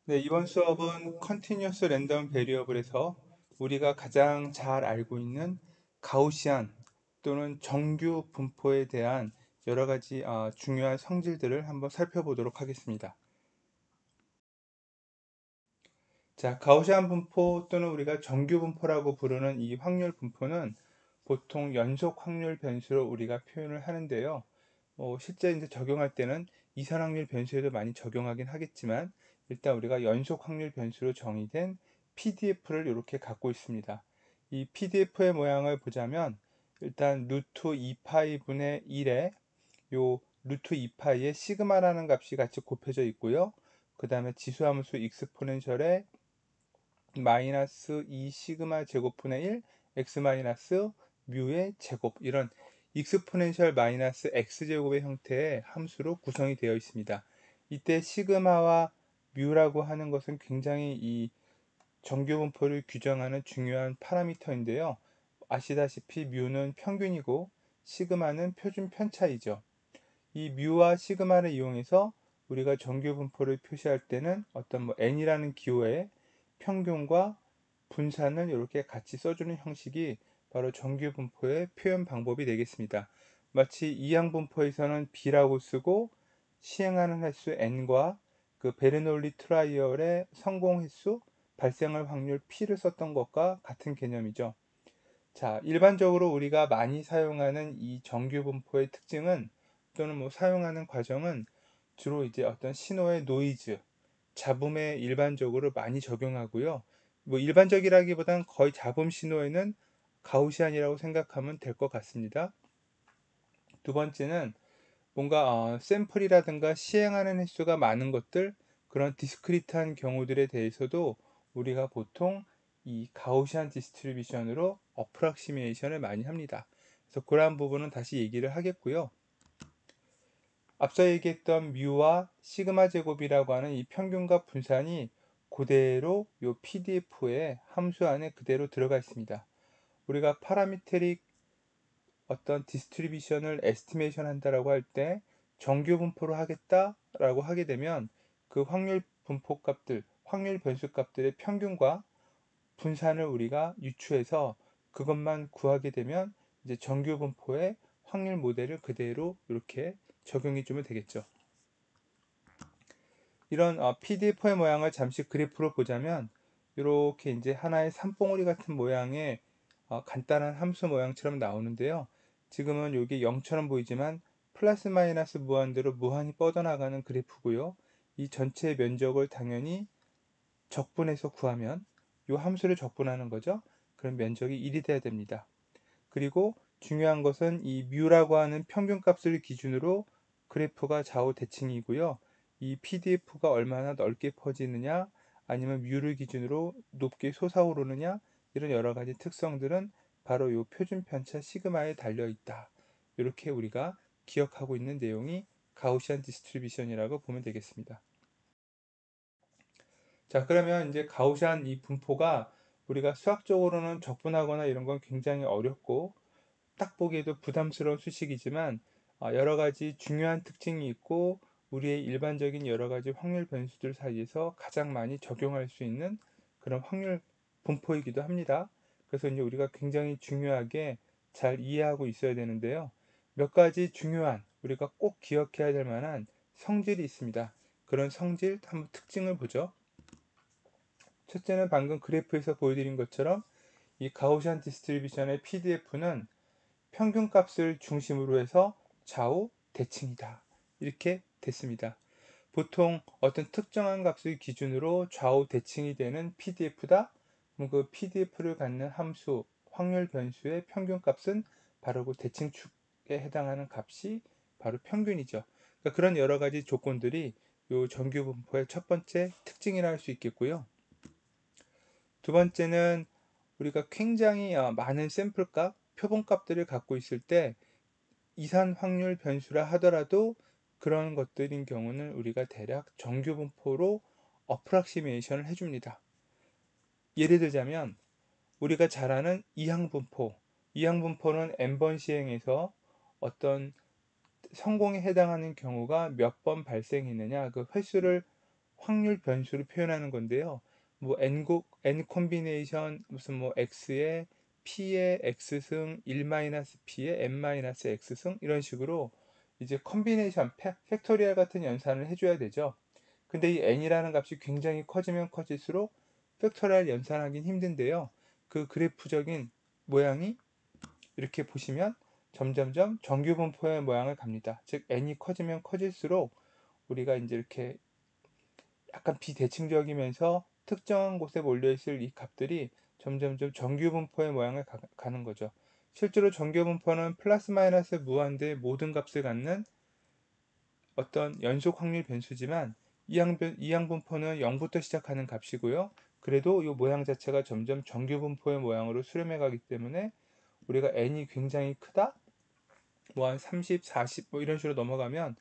네, 이번 수업은 Continuous Random Variable에서 우리가 가장 잘 알고 있는 가우시안 또는 정규 분포에 대한 여러 가지 중요한 성질들을 한번 살펴보도록 하겠습니다. 자, 가우시안 분포 또는 우리가 정규 분포라고 부르는 이 확률 분포는 보통 연속 확률 변수로 우리가 표현을 하는데요. 실제 이제 적용할 때는 이산 확률 변수에도 많이 적용하긴 하겠지만 일단 우리가 연속 확률 변수로 정의된 PDF를 이렇게 갖고 있습니다. 이 PDF의 모양을 보자면 일단 루트 2파이 분의 1에 요 루트 2파이에 시그마라는 값이 같이 곱해져 있고요. 그 다음에 지수함수 익스포넨셜에 마이너스 2 시그마 제곱분의 1 x 마이너스 뮤의 제곱, 이런 익스포넨셜 마이너스 x제곱의 형태의 함수로 구성이 되어 있습니다. 이때 시그마와 뮤라고 하는 것은 굉장히 이 정규 분포를 규정하는 중요한 파라미터인데요. 아시다시피 뮤는 평균이고 시그마는 표준 편차이죠. 이 뮤와 시그마를 이용해서 우리가 정규 분포를 표시할 때는 어떤 n이라는 기호에 평균과 분산을 이렇게 같이 써주는 형식이 바로 정규 분포의 표현 방법이 되겠습니다. 마치 이항 분포에서는 b라고 쓰고 시행하는 횟수 n과 그 베르놀리 트라이얼의 성공 횟수, 발생할 확률 p를 썼던 것과 같은 개념이죠. 자, 일반적으로 우리가 많이 사용하는 이 정규 분포의 특징은 또는 사용하는 과정은 주로 이제 어떤 신호의 노이즈, 잡음에 일반적으로 많이 적용하고요. 일반적이라기보단 거의 잡음 신호에는 가우시안이라고 생각하면 될 것 같습니다. 두 번째는 뭔가 샘플이라든가 시행하는 횟수가 많은 것들, 그런 디스크리트한 경우들에 대해서도 우리가 보통 이 가우시안 디스트리뷰션으로 어프락시메이션을 많이 합니다. 그래서 그러한 부분은 다시 얘기를 하겠고요. 앞서 얘기했던 뮤와 시그마 제곱이라고 하는 이 평균과 분산이 그대로 이 PDF의 함수 안에 그대로 들어가 있습니다. 우리가 파라미테릭 어떤 디스트리뷰션을 에스티메이션 한다라고 할 때 정규 분포로 하겠다라고 하게 되면 그 확률 분포 값들, 확률 변수 값들의 평균과 분산을 우리가 유추해서 그것만 구하게 되면 이제 정규 분포의 확률 모델을 그대로 이렇게 적용해 주면 되겠죠. 이런 PDF의 모양을 잠시 그래프로 보자면 이렇게 이제 하나의 산봉우리 같은 모양의 간단한 함수 모양처럼 나오는데요. 지금은 이게 0처럼 보이지만 플러스 마이너스 무한대로 무한히 뻗어나가는 그래프고요. 이 전체 면적을 당연히 적분해서 구하면 이 함수를 적분하는 거죠. 그럼 면적이 1이 돼야 됩니다. 그리고 중요한 것은 이 뮤라고 하는 평균값을 기준으로 그래프가 좌우 대칭이고요. 이 PDF가 얼마나 넓게 퍼지느냐, 아니면 뮤를 기준으로 높게 솟아오르느냐, 이런 여러 가지 특성들은 바로 이 표준 편차 시그마에 달려 있다. 이렇게 우리가 기억하고 있는 내용이 가우시안 디스트리뷰션이라고 보면 되겠습니다. 자, 그러면 이제 가우시안 이 분포가 우리가 수학적으로는 적분하거나 이런 건 굉장히 어렵고 딱 보기에도 부담스러운 수식이지만 여러 가지 중요한 특징이 있고 우리의 일반적인 여러 가지 확률 변수들 사이에서 가장 많이 적용할 수 있는 그런 확률 분포이기도 합니다. 그래서 이제 우리가 굉장히 중요하게 잘 이해하고 있어야 되는데요. 몇 가지 중요한 우리가 꼭 기억해야 될 만한 성질이 있습니다. 그런 성질 한번 특징을 보죠. 첫째는 방금 그래프에서 보여드린 것처럼 이 가우시안 디스트리뷰션의 PDF는 평균값을 중심으로 해서 좌우 대칭이다. 이렇게 됐습니다. 보통 어떤 특정한 값을 기준으로 좌우 대칭이 되는 PDF다. 그럼 그 PDF를 갖는 함수, 확률 변수의 평균값은 바로 그 대칭축에 해당하는 값이 바로 평균이죠. 그러니까 그런 여러 가지 조건들이 이 정규 분포의 첫 번째 특징이라 할 수 있겠고요. 두 번째는 우리가 굉장히 많은 샘플값, 표본값들을 갖고 있을 때 이산 확률 변수라 하더라도 그런 것들인 경우는 우리가 대략 정규 분포로 어프락시메이션을 해줍니다. 예를 들자면 우리가 잘 아는 이항 분포, 이항 분포는 n번 시행해서 어떤 성공에 해당하는 경우가 몇 번 발생했느냐, 그 횟수를 확률 변수로 표현하는 건데요. 뭐 n 콤비네이션 무슨 뭐 x의 p의 x승 1-p의 n-x승 이런 식으로 이제 컨비네이션 팩토리얼 같은 연산을 해줘야 되죠. 근데 이 n이라는 값이 굉장히 커지면 커질수록 팩토리얼 연산하긴 힘든데요. 그 그래프적인 모양이 이렇게 보시면 점점점 정규분포의 모양을 갑니다. 즉 n이 커지면 커질수록 우리가 이제 이렇게 약간 비대칭적이면서 특정한 곳에 몰려있을 이 값들이 점점점 정규분포의 모양을 가는 거죠. 실제로 정규분포는 플러스 마이너스 무한대의 모든 값을 갖는 어떤 연속 확률 변수지만 이항분포는 0부터 시작하는 값이고요. 그래도 이 모양 자체가 점점 정규분포의 모양으로 수렴해 가기 때문에 우리가 n이 굉장히 크다, 뭐 한 30, 40 뭐 이런 식으로 넘어가면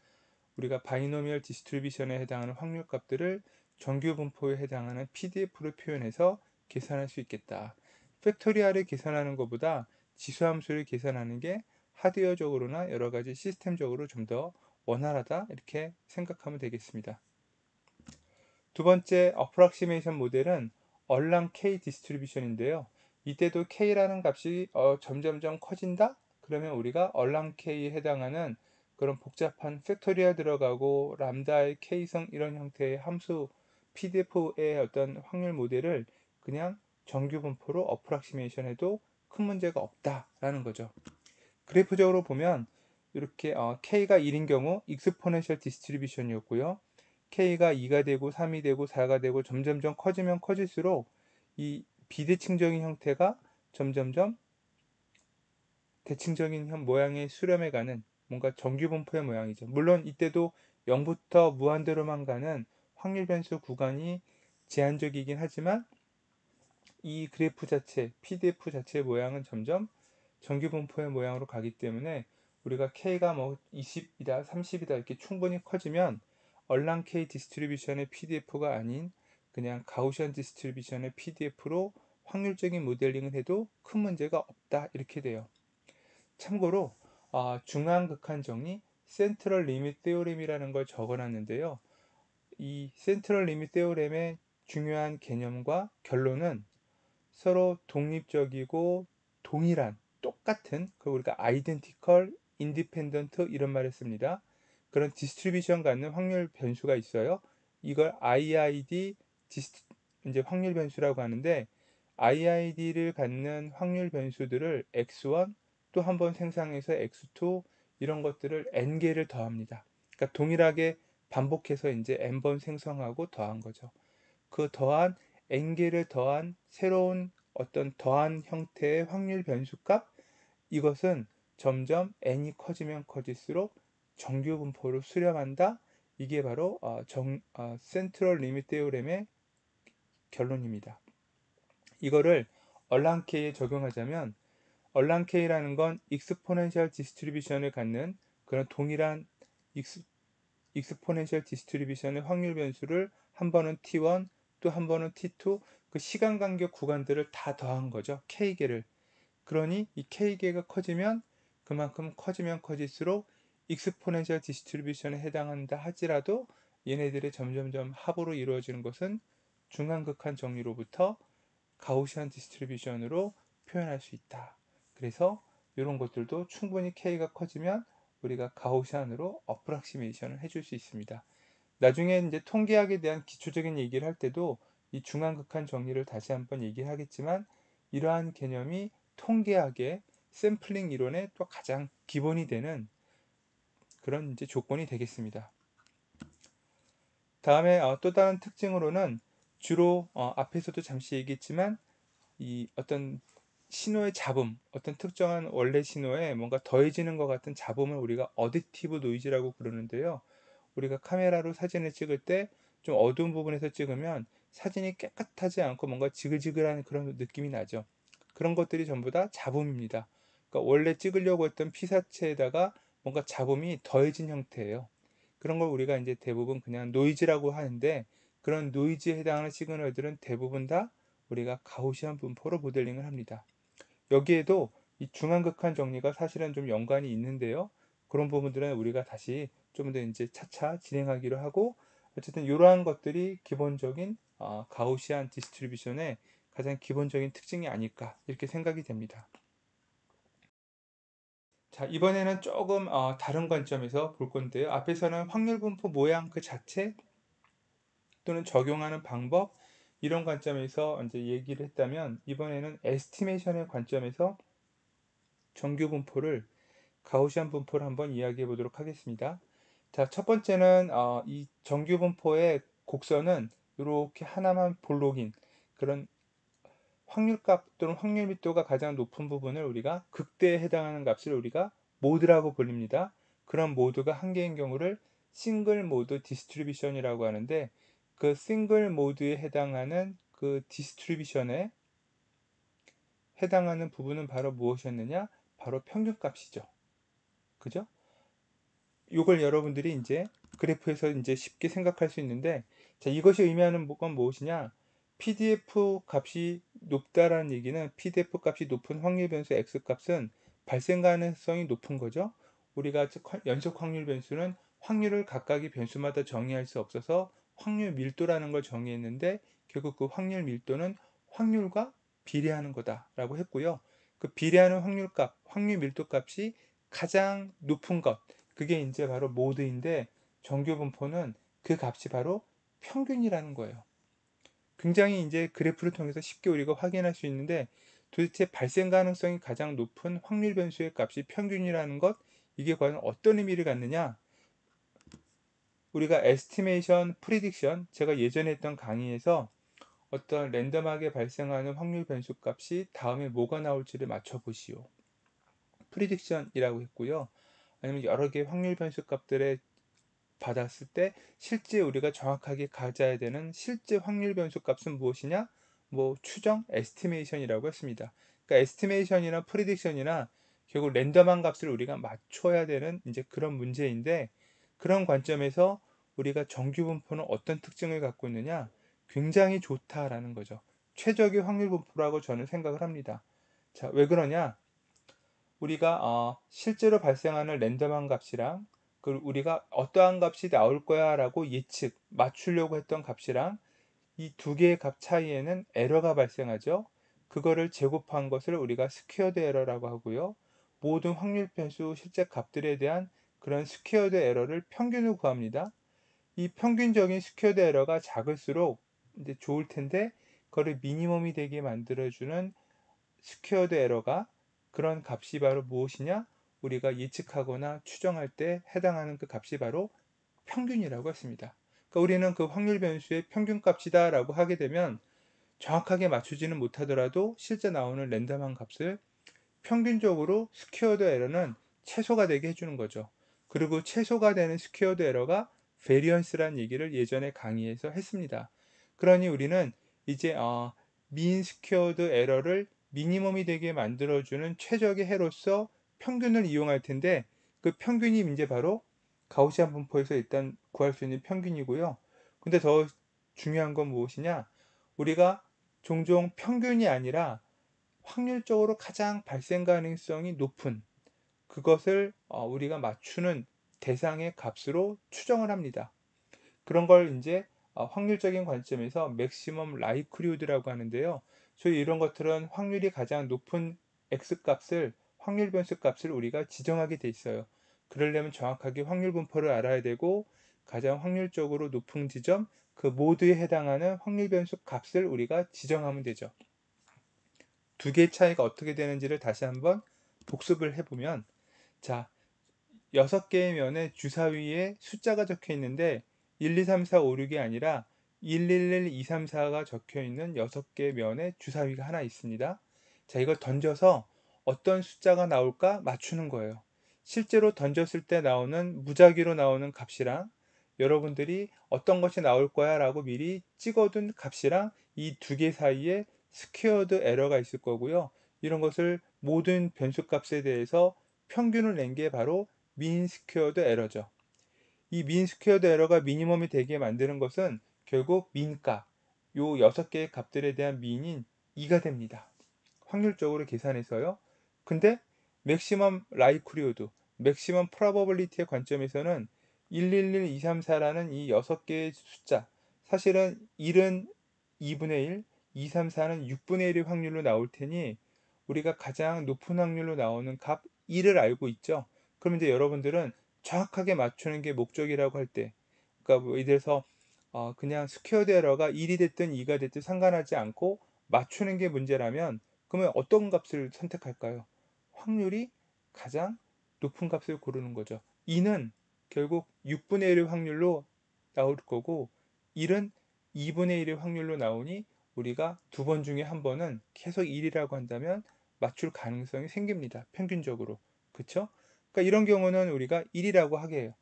우리가 바이노미얼 디스트리뷰션에 해당하는 확률 값들을 정규분포에 해당하는 PDF로 표현해서 계산할 수 있겠다. 팩토리얼을 계산하는 것보다 지수함수를 계산하는 게 하드웨어적으로나 여러 가지 시스템적으로 좀 더 원활하다 이렇게 생각하면 되겠습니다. 두 번째 어프락시메이션 모델은 얼랑 K 디스트리뷰션인데요. 이때도 K라는 값이 점점점 커진다? 그러면 우리가 얼랑 K에 해당하는 그런 복잡한 팩토리얼 들어가고 람다의 K성 이런 형태의 함수 PDF의 어떤 확률 모델을 그냥 정규 분포로 어프락시메이션 해도 큰 문제가 없다라는 거죠. 그래프적으로 보면 이렇게 K가 1인 경우 익스포넨셜 디스트리뷰션이었고요. K가 2가 되고 3이 되고 4가 되고 점점점 커지면 커질수록 이 비대칭적인 형태가 점점점 대칭적인 모양의 수렴해가는 뭔가 정규분포의 모양이죠. 물론 이때도 0부터 무한대로만 가는 확률 변수 구간이 제한적이긴 하지만 이 그래프 자체, PDF 자체의 모양은 점점 정규분포의 모양으로 가기 때문에 우리가 K가 뭐 20이다, 30이다 이렇게 충분히 커지면 얼랑 K 디스트리뷰션의 PDF가 아닌 그냥 가우시안 디스트리뷰션의 PDF로 확률적인 모델링을 해도 큰 문제가 없다 이렇게 돼요. 참고로 중앙극한 정리 센트럴 리밋 테오렘이라는 걸 적어놨는데요. 이 센트럴 리밋 테오렘의 중요한 개념과 결론은 서로 독립적이고 동일한 똑같은 그 우리가 아이덴티컬 인디펜던트 이런 말을 씁니다. 그런 디스트리뷰션 갖는 확률 변수가 있어요. 이걸 IID 이제 확률 변수라고 하는데 IID를 갖는 확률 변수들을 x1 또 한 번 생성해서 x2 이런 것들을 n개를 더합니다. 그러니까 동일하게 반복해서 이제 n번 생성하고 더한 거죠. 그 더한 n개를 더한 새로운 어떤 더한 형태의 확률 변수값 이것은 점점 n이 커지면 커질수록 정규 분포로 수렴한다. 이게 바로 센트럴 리밋 테오렘의 결론입니다. 이거를 얼랑케이에 적용하자면 얼랑케이라는 건 익스포넨셜 디스트리뷰션을 갖는 그런 동일한 익스포넨셜 디스트리뷰션의 확률 변수를 한 번은 t1 또 한 번은 t2 그 시간 간격 구간들을 다 더한 거죠. k개를. 그러니 이 k개가 커지면 그만큼 커지면 커질수록 익스포넨셜 디스트리뷰션에 해당한다 하지라도 얘네들의 점점점 합으로 이루어지는 것은 중앙극한 정리로부터 가우시안 디스트리뷰션으로 표현할 수 있다. 그래서 이런 것들도 충분히 k가 커지면 우리가 가우시안으로 어프락시메이션을 해줄 수 있습니다. 나중에 이제 통계학에 대한 기초적인 얘기를 할 때도 이 중앙극한 정리를 다시 한번 얘기를 하겠지만 이러한 개념이 통계학의 샘플링 이론의 또 가장 기본이 되는 그런 이제 조건이 되겠습니다. 다음에 또 다른 특징으로는 주로 앞에서도 잠시 얘기했지만 이 어떤 신호의 잡음, 어떤 특정한 원래 신호에 뭔가 더해지는 것 같은 잡음을 우리가 어딕티브 노이즈라고 부르는데요. 우리가 카메라로 사진을 찍을 때 좀 어두운 부분에서 찍으면 사진이 깨끗하지 않고 뭔가 지글지글한 그런 느낌이 나죠. 그런 것들이 전부 다 잡음입니다. 그러니까 원래 찍으려고 했던 피사체에다가 뭔가 잡음이 더해진 형태예요. 그런 걸 우리가 이제 대부분 그냥 노이즈라고 하는데 그런 노이즈에 해당하는 시그널들은 대부분 다 우리가 가우시안 분포로 모델링을 합니다. 여기에도 이 중앙극한 정리가 사실은 좀 연관이 있는데요. 그런 부분들은 우리가 다시 좀 더 이제 차차 진행하기로 하고 어쨌든 이러한 것들이 기본적인 가우시안 디스트리뷰션의 가장 기본적인 특징이 아닐까 이렇게 생각이 됩니다. 자, 이번에는 조금 다른 관점에서 볼 건데요. 앞에서는 확률 분포 모양 그 자체 또는 적용하는 방법 이런 관점에서 이제 얘기를 했다면, 이번에는 에스티메이션의 관점에서 정규 분포를 가우시안 분포를 한번 이야기해 보도록 하겠습니다. 자, 첫 번째는 이 정규 분포의 곡선은 이렇게 하나만 볼록인 그런 확률값 또는 확률密도가 가장 높은 부분을 우리가 극대에 해당하는 값을 우리가 모드라고 불립니다. 그런 모드가 한 개인 경우를 싱글 모드 디스트리뷰션이라고 하는데, 그 싱글 모드에 해당하는 그 디스트리뷰션에 해당하는 부분은 바로 무엇이었느냐? 바로 평균값이죠. 그죠? 이걸 여러분들이 이제 그래프에서 이제 쉽게 생각할 수 있는데, 자, 이것이 의미하는 건 무엇이냐? PDF 값이 높다라는 얘기는, PDF 값이 높은 확률 변수 X 값은 발생 가능성이 높은 거죠. 우리가 연속 확률 변수는 확률을 각각의 변수마다 정의할 수 없어서 확률 밀도라는 걸 정의했는데, 결국 그 확률 밀도는 확률과 비례하는 거다라고 했고요. 그 비례하는 확률 밀도 값이 가장 높은 것, 그게 이제 바로 모드인데, 정규 분포는 그 값이 바로 평균이라는 거예요. 굉장히 이제 그래프를 통해서 쉽게 우리가 확인할 수 있는데, 도대체 발생 가능성이 가장 높은 확률 변수의 값이 평균이라는 것, 이게 과연 어떤 의미를 갖느냐? 우리가 에스티메이션, 프리딕션, 제가 예전에 했던 강의에서 어떤 랜덤하게 발생하는 확률 변수 값이 다음에 뭐가 나올지를 맞춰 보시오. 프리딕션이라고 했고요. 아니면 여러 개의 확률 변수 값들의 받았을 때 실제 우리가 정확하게 가져야 되는 실제 확률 변수 값은 무엇이냐? 뭐 추정, 에스티메이션이라고 했습니다. 그러니까 에스티메이션이나 프리딕션이나 결국 랜덤한 값을 우리가 맞춰야 되는 이제 그런 문제인데, 그런 관점에서 우리가 정규 분포는 어떤 특징을 갖고 있느냐? 굉장히 좋다라는 거죠. 최적의 확률 분포라고 저는 생각을 합니다. 자, 왜 그러냐? 우리가 실제로 발생하는 랜덤한 값이랑, 우리가 어떠한 값이 나올 거야 라고 예측, 맞추려고 했던 값이랑 이 두 개의 값 차이에는 에러가 발생하죠. 그거를 제곱한 것을 우리가 스퀘어드 에러라고 하고요. 모든 확률 변수 실제 값들에 대한 그런 스퀘어드 에러를 평균으로 구합니다. 이 평균적인 스퀘어드 에러가 작을수록 이제 좋을 텐데, 그거를 미니멈이 되게 만들어주는 스퀘어드 에러가, 그런 값이 바로 무엇이냐? 우리가 예측하거나 추정할 때 해당하는 그 값이 바로 평균이라고 했습니다. 그러니까 우리는 그 확률 변수의 평균값이다 라고 하게 되면 정확하게 맞추지는 못하더라도 실제 나오는 랜덤한 값을 평균적으로 스퀘어드 에러는 최소가 되게 해주는 거죠. 그리고 최소가 되는 스퀘어드 에러가 베리언스라는 얘기를 예전에 강의에서 했습니다. 그러니 우리는 이제 민 스퀘어드 에러를 미니멈이 되게 만들어주는 최적의 해로서 평균을 이용할 텐데, 그 평균이 이제 바로 가우시안 분포에서 일단 구할 수 있는 평균이고요. 근데 더 중요한 건 무엇이냐? 우리가 종종 평균이 아니라 확률적으로 가장 발생 가능성이 높은 그것을 우리가 맞추는 대상의 값으로 추정을 합니다. 그런 걸 이제 확률적인 관점에서 맥시멈 라이크리우드라고 하는데요. 소위 이런 것들은 확률이 가장 높은 x 값을, 확률 변수 값을 우리가 지정하게 돼 있어요. 그러려면 정확하게 확률 분포를 알아야 되고, 가장 확률적으로 높은 지점, 그 모드에 해당하는 확률 변수 값을 우리가 지정하면 되죠. 두 개의 차이가 어떻게 되는지를 다시 한번 복습을 해보면, 자, 6개의 면에 주사위에 숫자가 적혀 있는데 1, 2, 3, 4, 5, 6이 아니라 1, 1, 1, 2, 3, 4가 적혀 있는 6개의 면에 주사위가 하나 있습니다. 자, 이걸 던져서 어떤 숫자가 나올까 맞추는 거예요. 실제로 던졌을 때 나오는 무작위로 나오는 값이랑 여러분들이 어떤 것이 나올 거야 라고 미리 찍어둔 값이랑 이 두 개 사이에 스퀘어드 에러가 있을 거고요. 이런 것을 모든 변수값에 대해서 평균을 낸 게 바로 민 스퀘어드 에러죠. 이 민 스퀘어드 에러가 미니멈이 되게 만드는 것은 결국 민값, 요 6개의 값들에 대한 민인 2가 됩니다. 확률적으로 계산해서요. 근데 맥시멈 라이크리우드, 맥시멈 프로버빌리티의 관점에서는 111, 234라는 이 6개의 숫자, 사실은 1은 2분의 1, 234는 6분의 1의 확률로 나올 테니 우리가 가장 높은 확률로 나오는 값 1을 알고 있죠. 그럼 이제 여러분들은 정확하게 맞추는 게 목적이라고 할 때, 그러니까 뭐 예를 들어서 그냥 스퀘어드 에러가 1이 됐든 2가 됐든 상관하지 않고 맞추는 게 문제라면, 그러면 어떤 값을 선택할까요? 확률이 가장 높은 값을 고르는 거죠. 2는 결국 6분의 1의 확률로 나올 거고 1은 2분의 1의 확률로 나오니 우리가 두 번 중에 한 번은 계속 1이라고 한다면 맞출 가능성이 생깁니다. 평균적으로. 그쵸? 그러니까 이런 경우는 우리가 1이라고 하게 해요.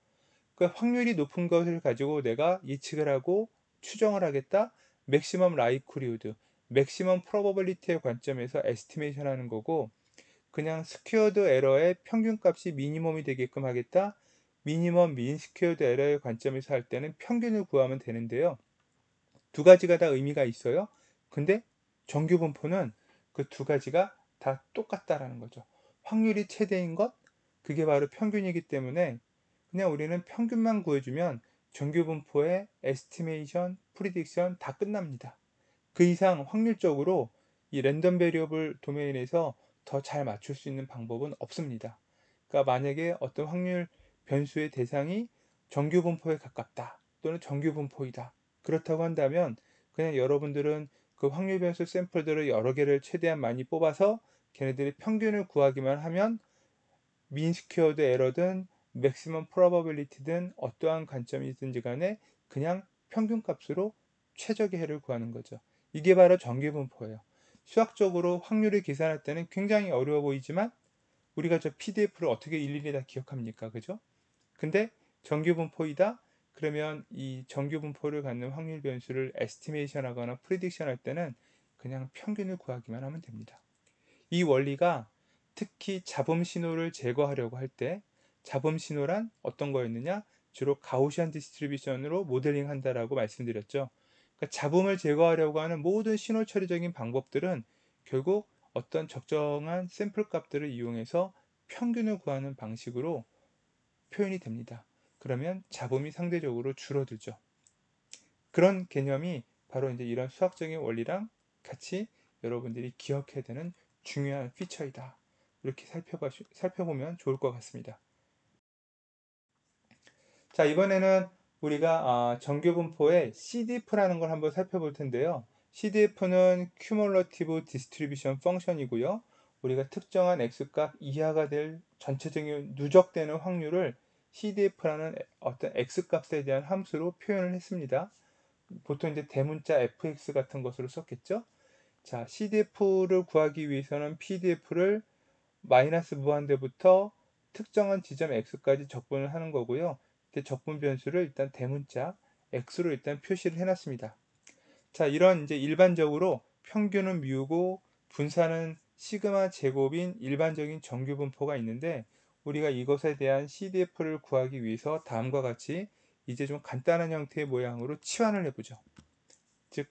그러니까 확률이 높은 것을 가지고 내가 예측을 하고 추정을 하겠다. 맥시멈 라이클리후드, 맥시멈 프로버빌리티의 관점에서 에스티메이션 하는 거고, 그냥 스퀘어드 에러의 평균값이 미니멈이 되게끔 하겠다. 미니멈 민 스퀘어드 에러의 관점에서 할 때는 평균을 구하면 되는데요. 두 가지가 다 의미가 있어요. 근데 정규 분포는 그 두 가지가 다 똑같다라는 거죠. 확률이 최대인 것, 그게 바로 평균이기 때문에 그냥 우리는 평균만 구해주면 정규 분포의 에스티메이션, 프리딕션 다 끝납니다. 그 이상 확률적으로 이 랜덤 베리어블 도메인에서 더 잘 맞출 수 있는 방법은 없습니다. 그러니까 만약에 어떤 확률 변수의 대상이 정규 분포에 가깝다 또는 정규 분포이다, 그렇다고 한다면 그냥 여러분들은 그 확률 변수 샘플들을 여러 개를 최대한 많이 뽑아서 걔네들의 평균을 구하기만 하면 민 스퀘어드 에러든 맥시멈 프로버빌리티든 어떠한 관점이든지 간에 그냥 평균값으로 최적의 해를 구하는 거죠. 이게 바로 정규분포예요. 수학적으로 확률을 계산할 때는 굉장히 어려워 보이지만 우리가 저 PDF를 어떻게 일일이 다 기억합니까? 그죠? 근데 정규분포이다? 그러면 이 정규분포를 갖는 확률 변수를 에스티메이션 하거나 프리딕션 할 때는 그냥 평균을 구하기만 하면 됩니다. 이 원리가 특히 잡음 신호를 제거하려고 할 때, 잡음 신호란 어떤 거였느냐? 주로 가우시안 디스트리뷰션으로 모델링 한다라고 말씀드렸죠. 그러니까 잡음을 제거하려고 하는 모든 신호 처리적인 방법들은 결국 어떤 적정한 샘플 값들을 이용해서 평균을 구하는 방식으로 표현이 됩니다. 그러면 잡음이 상대적으로 줄어들죠. 그런 개념이 바로 이제 이런 수학적인 원리랑 같이 여러분들이 기억해야 되는 중요한 피처이다. 이렇게 살펴보면 좋을 것 같습니다. 자, 이번에는 우리가 정규분포의 CDF라는 걸 한번 살펴볼 텐데요. CDF는 Cumulative Distribution Function이고요. 우리가 특정한 x값 이하가 될 전체적인 누적되는 확률을 CDF라는 어떤 x값에 대한 함수로 표현을 했습니다. 보통 이제 대문자 fx 같은 것으로 썼겠죠. 자, CDF를 구하기 위해서는 PDF를 마이너스 무한대부터 특정한 지점 x까지 적분을 하는 거고요. 적분 변수를 일단 대문자 x로 일단 표시를 해놨습니다. 자, 이런 이제 일반적으로 평균은 뮤고 분산은 시그마 제곱인 일반적인 정규 분포가 있는데, 우리가 이것에 대한 CDF를 구하기 위해서 다음과 같이 이제 좀 간단한 형태의 모양으로 치환을 해보죠. 즉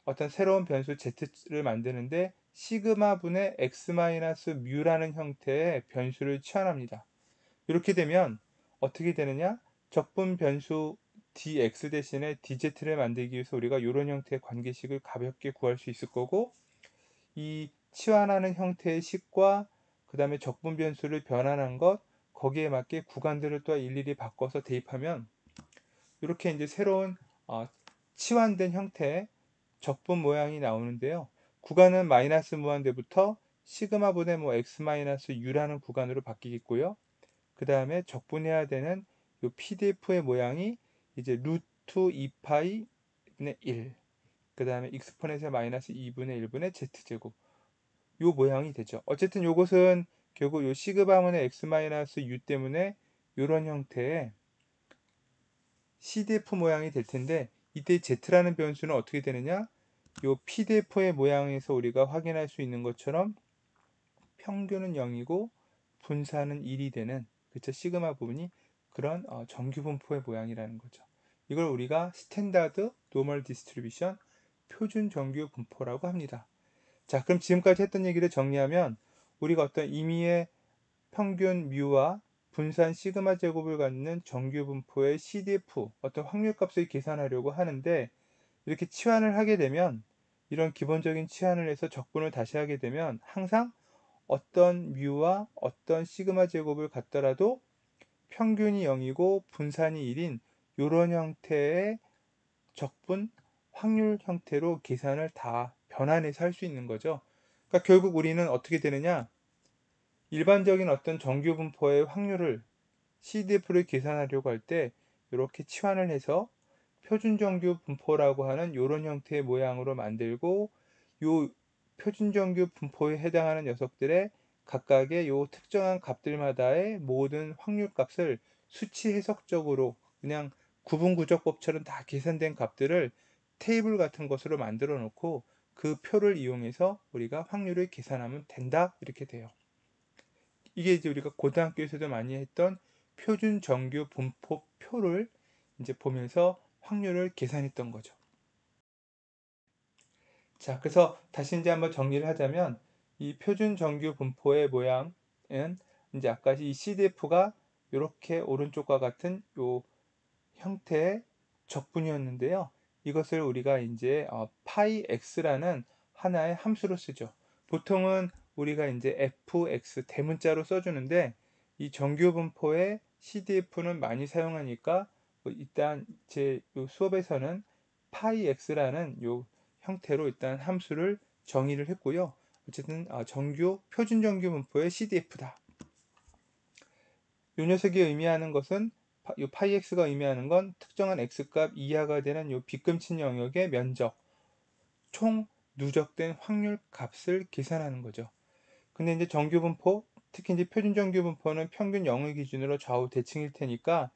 어떤 새로운 변수 z를 만드는데 시그마 분의 x 마이너스 뮤라는 형태의 변수를 치환합니다. 이렇게 되면 어떻게 되느냐? 적분 변수 dx 대신에 dz를 만들기 위해서 우리가 이런 형태의 관계식을 가볍게 구할 수 있을 거고, 이 치환하는 형태의 식과 그 다음에 적분 변수를 변환한 것, 거기에 맞게 구간들을 또 일일이 바꿔서 대입하면 이렇게 이제 새로운 치환된 형태의 적분 모양이 나오는데요. 구간은 마이너스 무한대부터 시그마 분의 뭐 x 마이너스 u라는 구간으로 바뀌겠고요. 그 다음에 적분해야 되는 이 PDF의 모양이 이제 루트 2파이 분의 1, 그 다음에 익스포넨셜 마이너스 2분의 1분의 z제곱, 요 모양이 되죠. 어쨌든 요것은 결국 요 시그마분의 x 마이너스 u 때문에 이런 형태의 CDF 모양이 될 텐데, 이때 z라는 변수는 어떻게 되느냐? 요 PDF의 모양에서 우리가 확인할 수 있는 것처럼 평균은 0이고 분산은 1이 되는, 그쵸, 시그마 부분이 그런 정규 분포의 모양이라는 거죠. 이걸 우리가 스탠다드 노멀 디스트리뷰션, 표준 정규 분포라고 합니다. 자, 그럼 지금까지 했던 얘기를 정리하면 우리가 어떤 임의의 평균 뮤와 분산 시그마 제곱을 갖는 정규 분포의 CDF 어떤 확률값을 계산하려고 하는데, 이렇게 치환을 하게 되면, 이런 기본적인 치환을 해서 적분을 다시 하게 되면 항상 어떤 뮤와 어떤 시그마 제곱을 갖더라도 평균이 0이고 분산이 1인 이런 형태의 적분 확률 형태로 계산을 다 변환해서 할 수 있는 거죠. 그러니까 결국 우리는 어떻게 되느냐, 일반적인 어떤 정규 분포의 확률을 CDF를 계산하려고 할 때 이렇게 치환을 해서 표준정규 분포라고 하는 이런 형태의 모양으로 만들고, 요 표준정규 분포에 해당하는 녀석들의 각각의 요 특정한 값들마다의 모든 확률값을 수치 해석적으로 그냥 구분구조법처럼 다 계산된 값들을 테이블 같은 것으로 만들어 놓고 그 표를 이용해서 우리가 확률을 계산하면 된다, 이렇게 돼요. 이게 이제 우리가 고등학교에서도 많이 했던 표준 정규 분포 표를 이제 보면서 확률을 계산했던 거죠. 자, 그래서 다시 이제 한번 정리를 하자면, 이 표준 정규 분포의 모양은 이제 아까 이 CDF가 이렇게 오른쪽과 같은 요 형태의 적분이었는데요. 이것을 우리가 이제 파이 x라는 하나의 함수로 쓰죠. 보통은 우리가 이제 fx 대문자로 써주는데, 이 정규 분포의 CDF는 많이 사용하니까 일단 제 요 수업에서는 파이 x라는 요 형태로 일단 함수를 정의를 했고요. 어쨌든 정규 표준 정규 분포의 CDF다. 요 녀석이 의미하는 것은, 요 파이 x가 의미하는 건 특정한 x값 이하가 되는 요 빗금친 영역의 면적, 총 누적된 확률 값을 계산하는 거죠. 근데 이제 정규 분포, 특히 이제 표준 정규 분포는 평균 0을 기준으로 좌우 대칭일 테니까,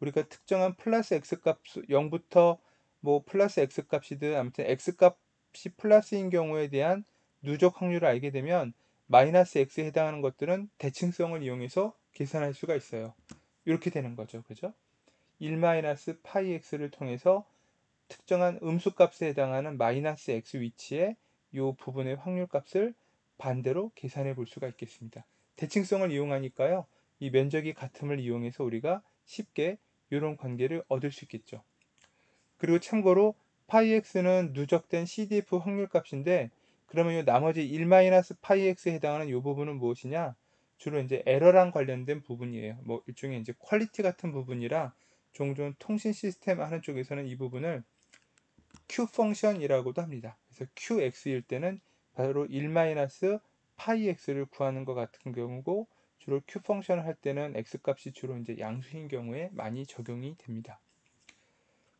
우리가 특정한 플러스 x 값 0부터 뭐 플러스 x 값이든 아무튼 x 값이 플러스인 경우에 대한 누적 확률을 알게 되면 마이너스 x에 해당하는 것들은 대칭성을 이용해서 계산할 수가 있어요. 이렇게 되는 거죠. 그죠? 1 마이너스 파이 x를 통해서 특정한 음수값에 해당하는 마이너스 x 위치에 이 부분의 확률값을 반대로 계산해 볼 수가 있겠습니다. 대칭성을 이용하니까요, 이 면적이 같음을 이용해서 우리가 쉽게 이런 관계를 얻을 수 있겠죠. 그리고 참고로 파이 x는 누적된 CDF 확률값인데, 그러면 이 나머지 1-파이 x에 해당하는 이 부분은 무엇이냐? 주로 이제 에러랑 관련된 부분이에요. 뭐 일종의 이제 퀄리티 같은 부분이라, 종종 통신 시스템 하는 쪽에서는 이 부분을 Q 펑션이라고도 합니다. 그래서 QX일 때는 바로 1-파이 x를 구하는 것 같은 경우고, 주로 Q 펑션을 할 때는 x 값이 주로 이제 양수인 경우에 많이 적용이 됩니다.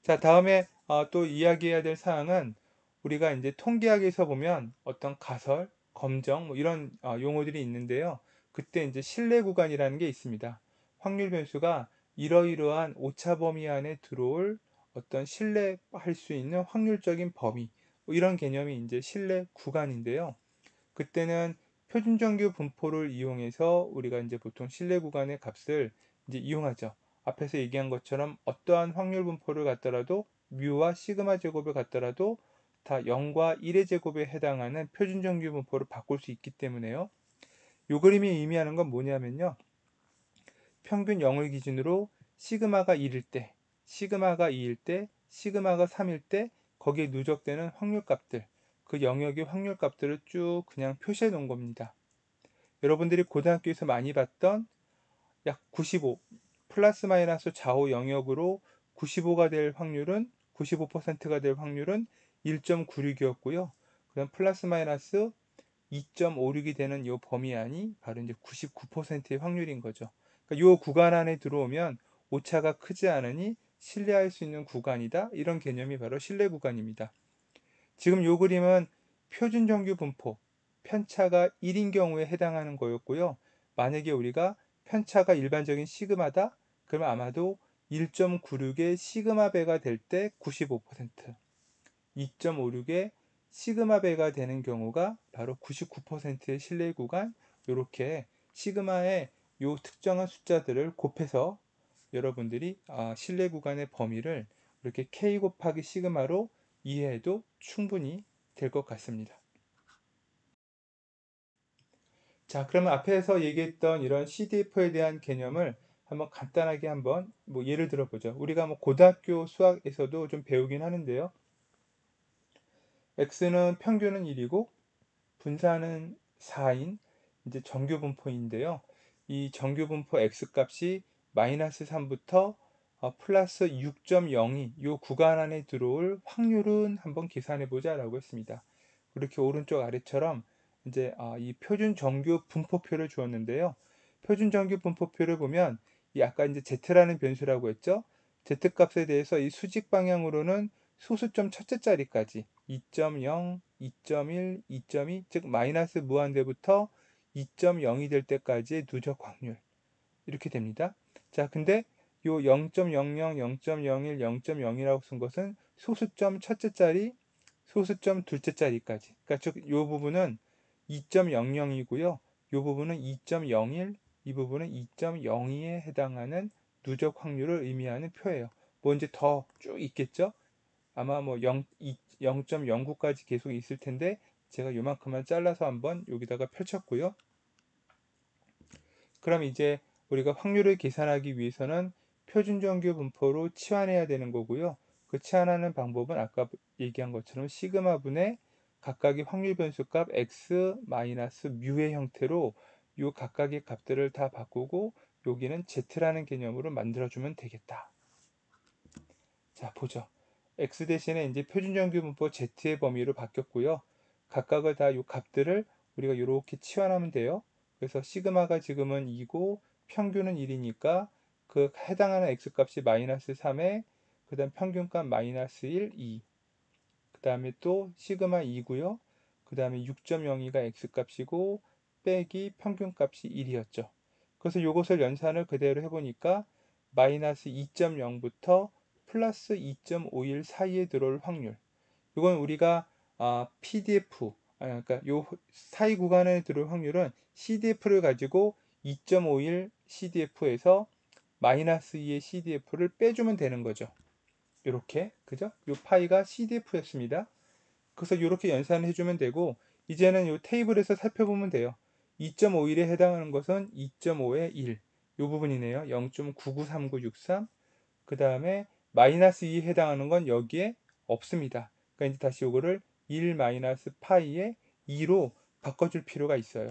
자, 다음에 또 이야기해야 될 사항은, 우리가 이제 통계학에서 보면 어떤 가설, 검정 뭐 이런 용어들이 있는데요. 그때 이제 신뢰 구간이라는 게 있습니다. 확률 변수가 이러이러한 오차 범위 안에 들어올 어떤 신뢰할 수 있는 확률적인 범위, 뭐 이런 개념이 이제 신뢰 구간인데요. 그때는 표준정규 분포를 이용해서 우리가 이제 보통 신뢰 구간의 값을 이제 이용하죠. 앞에서 얘기한 것처럼 어떠한 확률 분포를 갖더라도 뮤와 시그마 제곱을 갖더라도 다 0과 1의 제곱에 해당하는 표준정규 분포를 바꿀 수 있기 때문에요. 이 그림이 의미하는 건 뭐냐면요, 평균 0을 기준으로 시그마가 1일 때, 시그마가 2일 때, 시그마가 3일 때 거기에 누적되는 확률값들, 그 영역의 확률값들을 쭉 그냥 표시해 놓은 겁니다. 여러분들이 고등학교에서 많이 봤던 약 95, 플러스 마이너스 좌우 영역으로 95가 될 확률은, 95%가 될 확률은 1.96이었고요. 그다음 플러스 마이너스 2.56이 되는 이 범위 안이 바로 이제 99%의 확률인 거죠. 그러니까 이 구간 안에 들어오면 오차가 크지 않으니 신뢰할 수 있는 구간이다. 이런 개념이 바로 신뢰 구간입니다. 지금 이 그림은 표준 정규 분포, 편차가 1인 경우에 해당하는 거였고요. 만약에 우리가 편차가 일반적인 시그마다, 그러면 아마도 1.96의 시그마 배가 될 때 95%, 2.56의 시그마 배가 되는 경우가 바로 99%의 신뢰 구간, 이렇게 시그마의 요 특정한 숫자들을 곱해서 여러분들이 신뢰 구간의 범위를 이렇게 K 곱하기 시그마로 이해해도 충분히 될 것 같습니다. 자, 그러면 앞에서 얘기했던 이런 CDF에 대한 개념을 한번 간단하게 한번 뭐 예를 들어 보죠. 우리가 뭐 고등학교 수학에서도 좀 배우긴 하는데요. x는 평균은 1이고 분산은 4인 이제 정규 분포인데요. 이 정규 분포 x 값이 마이너스 3부터 플러스 6.02 이 구간 안에 들어올 확률은 한번 계산해 보자라고 했습니다. 이렇게 오른쪽 아래처럼 이제 이 표준 정규 분포표를 주었는데요. 표준 정규 분포표를 보면 이 아까 이제 z라는 변수라고 했죠. z 값에 대해서 이 수직 방향으로는 소수점 첫째 자리까지 2.0, 2.1, 2.2, 즉 마이너스 무한대부터 2.0이 될 때까지의 누적 확률 이렇게 됩니다. 자, 근데 요 0.00, 0.01, 0.0이라고 쓴 것은 소수점 첫째 자리, 소수점 둘째 자리까지. 그러니까 즉 요 부분은 2.00이고요. 요 부분은 2.01, 이 부분은 2.02에 해당하는 누적 확률을 의미하는 표예요. 뭐 이제 더 쭉 있겠죠? 아마 뭐 0.09까지 계속 있을 텐데 제가 요만큼만 잘라서 한번 여기다가 펼쳤고요. 그럼 이제 우리가 확률을 계산하기 위해서는 표준정규 분포로 치환해야 되는 거고요. 그 치환하는 방법은 아까 얘기한 것처럼 시그마 분의 각각의 확률 변수값 x 마이너스 뮤의 형태로 요 각각의 값들을 다 바꾸고 여기는 z라는 개념으로 만들어주면 되겠다. 자, 보죠. x 대신에 이제 표준정규 분포 z의 범위로 바뀌었고요. 각각을 다 요 값들을 우리가 이렇게 치환하면 돼요. 그래서 시그마가 지금은 2고 평균은 1이니까 그 해당하는 x 값이 마이너스 3에 그 다음 평균값 마이너스 1, 2. 그 다음에 또 시그마 2고요. 그 다음에 6.02가 x 값이고 빼기 평균값이 1이었죠. 그래서 이것을 연산을 그대로 해보니까 마이너스 2.0부터 플러스 2.51 사이에 들어올 확률. 이건 우리가 PDF, 그러니까 요 사이 구간에 들어올 확률은 CDF를 가지고 2.51 CDF에서 마이너스 2의 CDF를 빼주면 되는 거죠. 이렇게, 그죠? 요 파이가 CDF였습니다. 그래서 이렇게 연산을 해주면 되고, 이제는 이 테이블에서 살펴보면 돼요. 2.51에 해당하는 것은 2.5의 1. 이 부분이네요. 0.993963. 그 다음에 마이너스 2에 해당하는 건 여기에 없습니다. 그러니까 이제 다시 이거를 1 마이너스 파이에 2로 바꿔줄 필요가 있어요.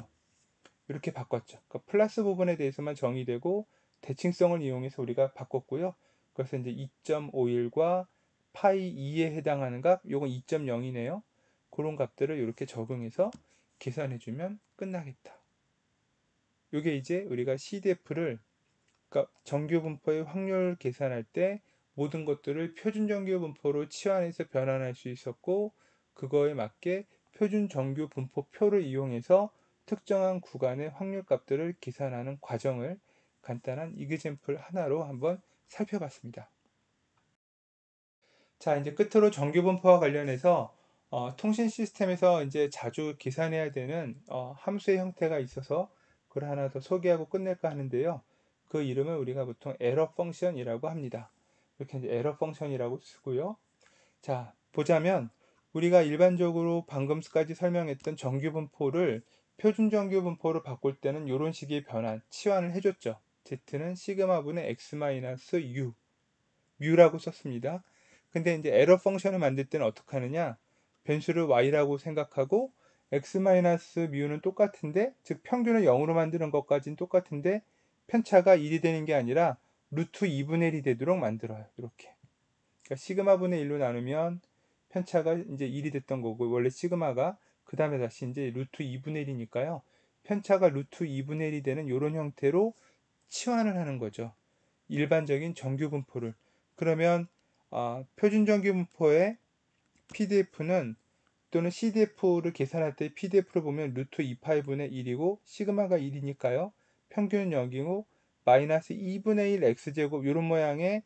이렇게 바꿨죠. 그러니까 플러스 부분에 대해서만 정의되고 대칭성을 이용해서 우리가 바꿨고요. 그래서 이제 2.51과 파이 2에 해당하는 값, 요건 2.0이네요. 그런 값들을 이렇게 적용해서 계산해주면 끝나겠다. 이게 이제 우리가 CDF를 그러니까 정규 분포의 확률 계산할 때 모든 것들을 표준 정규 분포로 치환해서 변환할 수 있었고 그거에 맞게 표준 정규 분포표를 이용해서 특정한 구간의 확률 값들을 계산하는 과정을 간단한 이그젬플 하나로 한번 살펴봤습니다. 자, 이제 끝으로 정규 분포와 관련해서 통신 시스템에서 이제 자주 계산해야 되는 함수의 형태가 있어서 그걸 하나 더 소개하고 끝낼까 하는데요. 그 이름을 우리가 보통 에러 펑션이라고 합니다. 이렇게 이제 에러 펑션이라고 쓰고요. 자, 보자면 우리가 일반적으로 방금까지 설명했던 정규 분포를 표준 정규 분포로 바꿀 때는 이런 식의 변환, 치환을 해줬죠. z는 시그마분의 x-u 뮤라고 썼습니다. 근데 이제 에러 펑션을 만들 때는 어떻게 하느냐? 변수를 y라고 생각하고 x-뮤는 똑같은데, 즉 평균을 0으로 만드는 것까지는 똑같은데 편차가 1이 되는 게 아니라 루트 2분의 1이 되도록 만들어요. 이렇게. 그러니까 시그마분의 1로 나누면 편차가 이제 1이 됐던 거고 원래 시그마가 그 다음에 다시 이제 루트 2분의 1이니까요. 편차가 루트 2분의 1이 되는 이런 형태로 치환을 하는 거죠. 일반적인 정규 분포를. 그러면 표준 정규 분포의 PDF는 또는 CDF를 계산할 때 PDF를 보면 루트 2파이분의 1이고 시그마가 1이니까요. 평균은 0이고 마이너스 2분의 1 x제곱 이런 모양의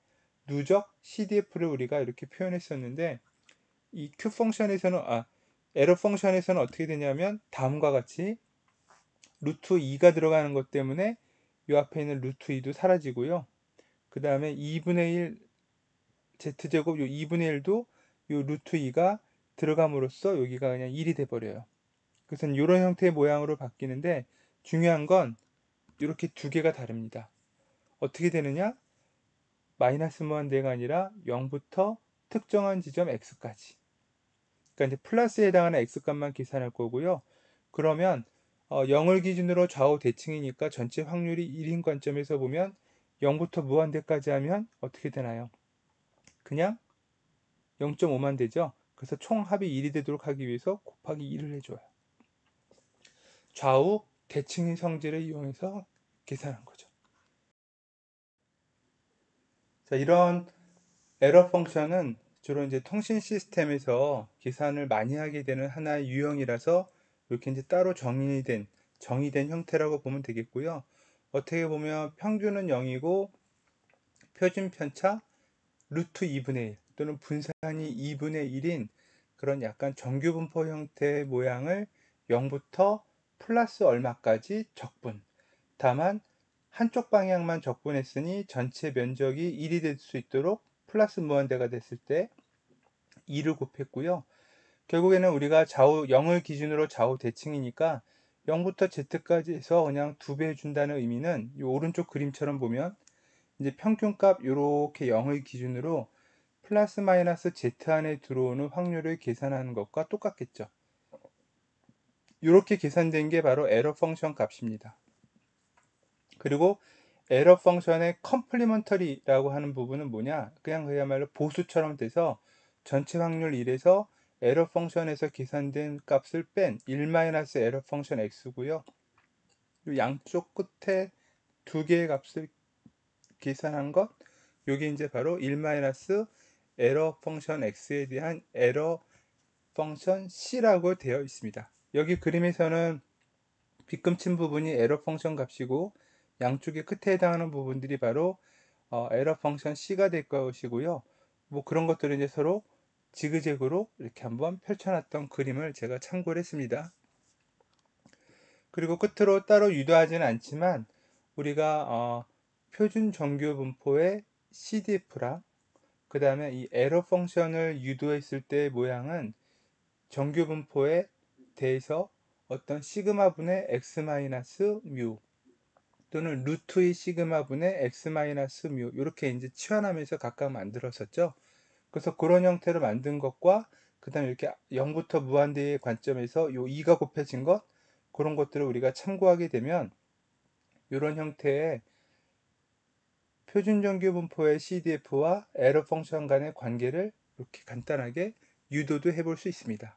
누적 CDF를 우리가 이렇게 표현했었는데 이 Q 펑션에서는 에러 펑션에서는 어떻게 되냐면 다음과 같이 루트 2가 들어가는 것 때문에 이 앞에 있는 루트 2도 사라지고요. 그 다음에 2분의 1 z제곱 요 2분의 1도 요 루트 2가 들어감으로써 여기가 그냥 1이 돼 버려요. 그래서 이런 형태의 모양으로 바뀌는데 중요한 건 이렇게 두 개가 다릅니다. 어떻게 되느냐? 마이너스 무한대가 아니라 0부터 특정한 지점 x까지. 그러니까 이제 플러스에 해당하는 x값만 계산할 거고요. 그러면 0을 기준으로 좌우 대칭이니까 전체 확률이 1인 관점에서 보면 0부터 무한대까지 하면 어떻게 되나요? 그냥 0.5만 되죠. 그래서 총 합이 1이 되도록 하기 위해서 곱하기 1을 해줘요. 좌우 대칭의 성질을 이용해서 계산한 거죠. 자, 이런 에러 펑션은 주로 이제 통신 시스템에서 계산을 많이 하게 되는 하나의 유형이라서 이렇게 이제 따로 정의된 형태라고 보면 되겠고요. 어떻게 보면 평균은 0이고 표준 편차 루트 2분의 1 또는 분산이 2분의 1인 그런 약간 정규 분포 형태의 모양을 0부터 플러스 얼마까지 적분. 다만 한쪽 방향만 적분했으니 전체 면적이 1이 될 수 있도록 플러스 무한대가 됐을 때 2를 곱했고요. 결국에는 우리가 좌우 0을 기준으로 좌우 대칭이니까 0부터 z까지 해서 그냥 2배 해준다는 의미는 이 오른쪽 그림처럼 보면 이제 평균값 이렇게 0을 기준으로 플러스 마이너스 z 안에 들어오는 확률을 계산하는 것과 똑같겠죠. 이렇게 계산된 게 바로 에러 펑션 값입니다. 그리고 에러 펑션의 컴플리먼터리라고 하는 부분은 뭐냐? 그냥 그야말로 보수처럼 돼서 전체 확률 1에서 에러 펑션에서 계산된 값을 뺀 1- 에러 펑션 x고요. 양쪽 끝에 두 개의 값을 계산한 것, 이게 이제 바로 1- 에러 펑션 x에 대한 에러 펑션 c라고 되어 있습니다. 여기 그림에서는 빗금친 부분이 에러 펑션 값이고 양쪽의 끝에 해당하는 부분들이 바로 에러 펑션 c가 될 것이고요. 뭐 그런 것들을 이제 서로 지그재그로 이렇게 한번 펼쳐놨던 그림을 제가 참고를 했습니다. 그리고 끝으로 따로 유도하지는 않지만 우리가 표준 정규 분포의 CDF랑 그 다음에 이 에러 펑션을 유도했을 때의 모양은 정규 분포에 대해서 어떤 시그마 분의 x 마이너스 뮤 또는 루트의 시그마 분의 x 마이너스 뮤 이렇게 이제 치환하면서 각각 만들었었죠. 그래서 그런 형태로 만든 것과 그 다음에 이렇게 0부터 무한대의 관점에서 요 2가 곱해진 것 그런 것들을 우리가 참고하게 되면 이런 형태의 표준 정규 분포의 CDF와 에러 펑션 간의 관계를 이렇게 간단하게 유도도 해볼 수 있습니다.